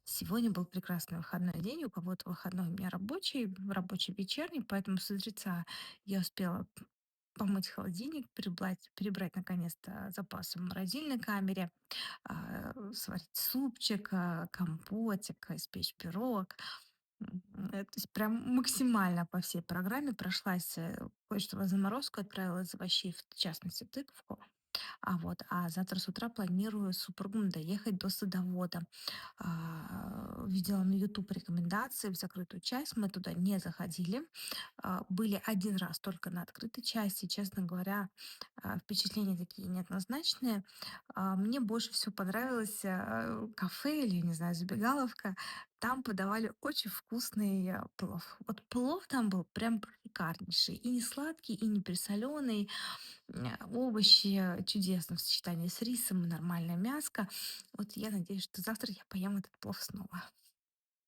Сегодня был прекрасный выходной день. У кого-то выходной, у меня рабочий вечерний, поэтому с утреца я успела помыть холодильник, перебрать наконец-то запасы в морозильной камере, сварить супчик, компотик, испечь пирог. То есть прям максимально по всей программе прошлась. Кое-что в заморозку отправила из овощей, в частности тыквку. А завтра с утра планирую с супругом доехать до садовода. Видела на YouTube рекомендации в закрытую часть. Мы туда не заходили. Были один раз только на открытой части. Честно говоря, впечатления такие неоднозначные. Мне больше всего понравилось кафе или, не знаю, забегаловка. Там подавали очень вкусный плов. Вот плов там был прям шикарнейший. И не сладкий, и не присоленый. Овощи чудесно в сочетании с рисом и нормальное мяско. Вот я надеюсь, что завтра я поем этот плов снова.